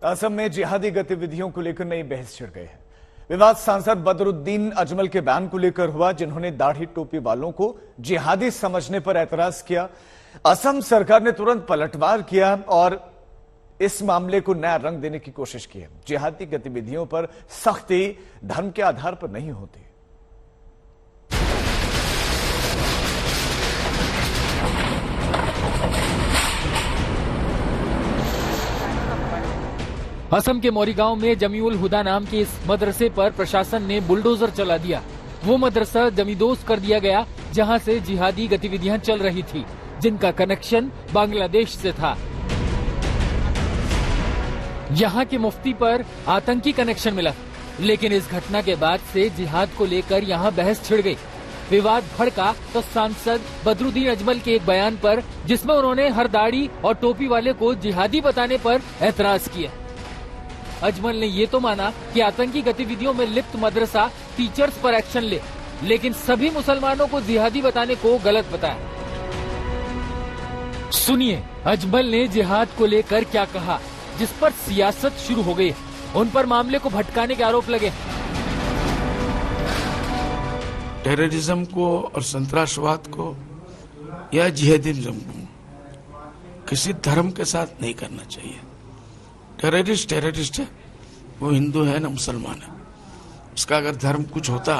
असम में जिहादी गतिविधियों को लेकर नई बहस छिड़ गई है। विवाद सांसद बदरुद्दीन अजमल के बयान को लेकर हुआ, जिन्होंने दाढ़ी टोपी वालों को जिहादी समझने पर एतराज किया। असम सरकार ने तुरंत पलटवार किया और इस मामले को नया रंग देने की कोशिश की है। जिहादी गतिविधियों पर सख्ती धर्म के आधार पर नहीं होती। असम के मौरीगांव में जमीउल हुदा नाम के इस मदरसे पर प्रशासन ने बुलडोजर चला दिया। वो मदरसा जमींदोज कर दिया गया जहां से जिहादी गतिविधियां चल रही थी, जिनका कनेक्शन बांग्लादेश से था। यहां के मुफ्ती पर आतंकी कनेक्शन मिला, लेकिन इस घटना के बाद से जिहाद को लेकर यहां बहस छिड़ गई। विवाद भड़का तो सांसद बदरुद्दीन अजमल के एक बयान पर, जिसमें उन्होंने हर दाढ़ी और टोपी वाले को जिहादी बताने पर एतराज किया। अजमल ने ये तो माना कि आतंकी गतिविधियों में लिप्त मदरसा टीचर्स पर एक्शन ले, लेकिन सभी मुसलमानों को जिहादी बताने को गलत बताया। सुनिए अजमल ने जिहाद को लेकर क्या कहा, जिस पर सियासत शुरू हो गई। उन पर मामले को भटकाने के आरोप लगे। टेररिज्म को और संतरासवाद को या जिहादिज्म को किसी धर्म के साथ नहीं करना चाहिए। टेररिस्ट है, वो हिंदू है ना मुसलमान है। उसका अगर धर्म कुछ होता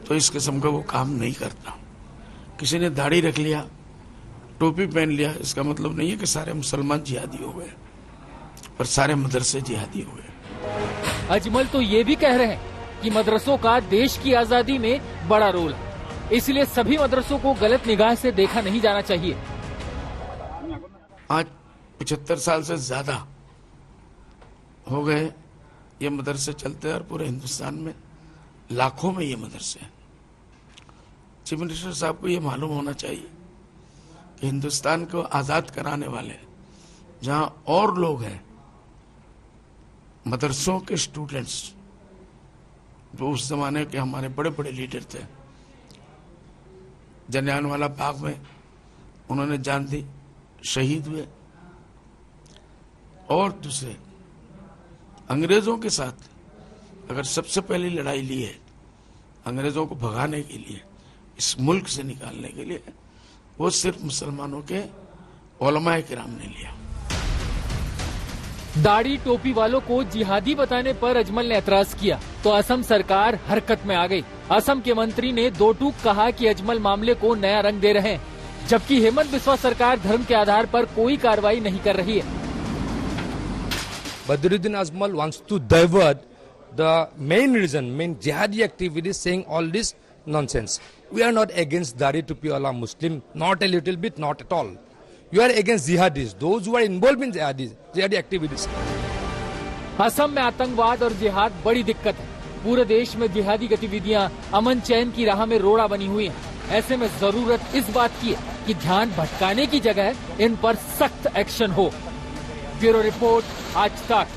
तो इस किस्म का वो काम नहीं करता। किसी ने दाढ़ी रख लिया, टोपी पहन लिया, इसका मतलब नहीं है कि सारे मुसलमान जिहादी हो गए और सारे मदरसे जिहादी हो गए। अजमल तो ये भी कह रहे हैं कि मदरसों का देश की आजादी में बड़ा रोल है, इसलिए सभी मदरसों को गलत निगाह से देखा नहीं जाना चाहिए। आज 75 साल से ज्यादा हो गए ये मदरसे चलते हैं और पूरे हिंदुस्तान में लाखों में ये मदरसे हैं। चीफ मिनिस्टर साहब को ये मालूम होना चाहिए कि हिंदुस्तान को आजाद कराने वाले जहां और लोग हैं, मदरसों के स्टूडेंट्स जो उस जमाने के हमारे बड़े बड़े लीडर थे, जलियांवाला बाग में उन्होंने जान दी, शहीद हुए, और दूसरे अंग्रेजों के साथ अगर सबसे पहली लड़ाई ली है अंग्रेजों को भगाने के लिए, इस मुल्क से निकालने के लिए, वो सिर्फ मुसलमानों के उलमाए किराम ने लिया। दाढ़ी टोपी वालों को जिहादी बताने पर अजमल ने एतराज किया तो असम सरकार हरकत में आ गई। असम के मंत्री ने दो टूक कहा कि अजमल मामले को नया रंग दे रहे हैं, जबकि हेमंत बिस्वा सरकार धर्म के आधार पर कोई कार्रवाई नहीं कर रही है। Badruddin Ajmal wants to divert the main reason, main jihadi activities, saying all this nonsense. We are not against Dari Tupi wala Muslim, not a little bit, not at all. You are against jihadis, those who are involved in jihadi activities. Assam में आतंकवाद और जिहाद बड़ी दिक्कत है। पूरे देश में जिहादी गतिविधियां अमन चैन की राह में रोड़ा बनी हुई हैं। ऐसे में जरूरत इस बात की है कि ध्यान भटकाने की जगह इन पर सख्त एक्शन हो। ब्यूरो रिपोर्ट, आज तक।